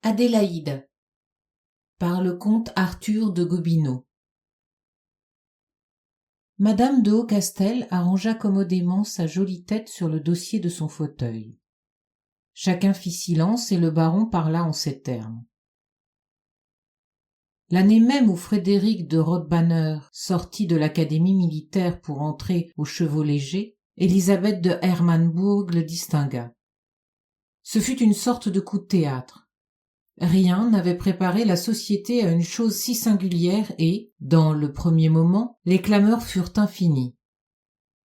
Adélaïde par le comte Arthur de Gobineau. Madame de Hautcastel arrangea commodément sa jolie tête sur le dossier de son fauteuil. Chacun fit silence et le baron parla en ces termes. L'année même où Frédéric de Rothbanner sortit de l'académie militaire pour entrer aux chevaux légers, Élisabeth de Hermannsburg le distingua. Ce fut une sorte de coup de théâtre. Rien n'avait préparé la société à une chose si singulière et, dans le premier moment, les clameurs furent infinies.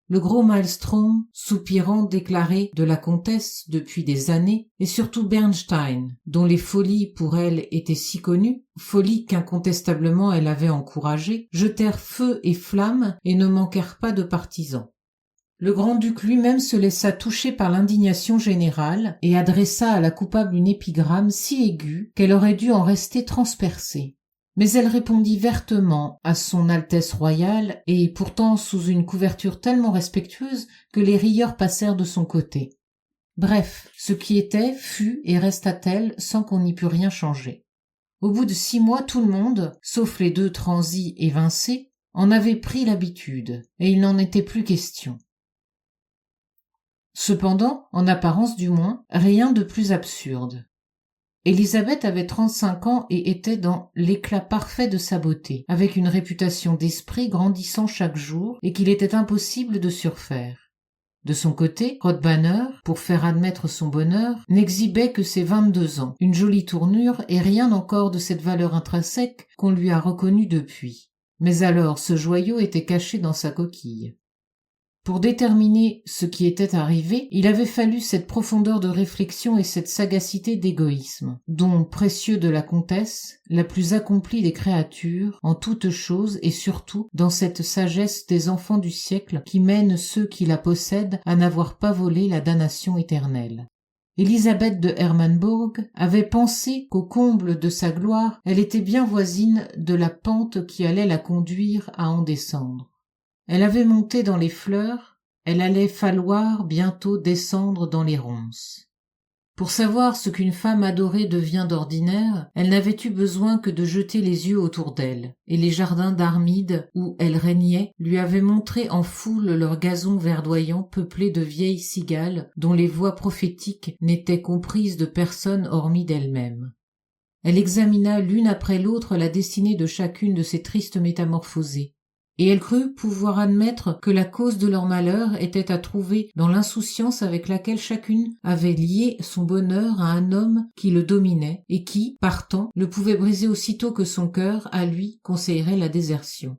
Le gros Maelstrom, soupirant, déclarait de la comtesse depuis des années, et surtout Bernstein, dont les folies pour elle étaient si connues, folies qu'incontestablement elle avait encouragées, jetèrent feu et flamme et ne manquèrent pas de partisans. Le grand-duc lui-même se laissa toucher par l'indignation générale et adressa à la coupable une épigramme si aiguë qu'elle aurait dû en rester transpercée. Mais elle répondit vertement à son Altesse royale et pourtant sous une couverture tellement respectueuse que les rieurs passèrent de son côté. Bref, ce qui était, fut et resta tel sans qu'on n'y pût rien changer. Au bout de 6 mois, tout le monde, sauf les 2 transis évincés, en avait pris l'habitude, et il n'en était plus question. Cependant, en apparence du moins, rien de plus absurde. Élisabeth avait 35 ans et était dans l'éclat parfait de sa beauté, avec une réputation d'esprit grandissant chaque jour et qu'il était impossible de surfaire. De son côté, Rothbanner, pour faire admettre son bonheur, n'exhibait que ses 22 ans, une jolie tournure et rien encore de cette valeur intrinsèque qu'on lui a reconnue depuis. Mais alors ce joyau était caché dans sa coquille. Pour déterminer ce qui était arrivé, il avait fallu cette profondeur de réflexion et cette sagacité d'égoïsme, don précieux de la comtesse, la plus accomplie des créatures, en toutes choses et surtout dans cette sagesse des enfants du siècle qui mène ceux qui la possèdent à n'avoir pas volé la damnation éternelle. Élisabeth de Hermannsburg avait pensé qu'au comble de sa gloire, elle était bien voisine de la pente qui allait la conduire à en descendre. Elle avait monté dans les fleurs, elle allait falloir bientôt descendre dans les ronces. Pour savoir ce qu'une femme adorée devient d'ordinaire, elle n'avait eu besoin que de jeter les yeux autour d'elle, et les jardins d'Armide, où elle régnait, lui avaient montré en foule leurs gazons verdoyants peuplés de vieilles cigales dont les voix prophétiques n'étaient comprises de personne hormis d'elle-même. Elle examina l'une après l'autre la destinée de chacune de ces tristes métamorphosées. Et elle crut pouvoir admettre que la cause de leur malheur était à trouver dans l'insouciance avec laquelle chacune avait lié son bonheur à un homme qui le dominait et qui, partant, le pouvait briser aussitôt que son cœur, à lui, conseillerait la désertion.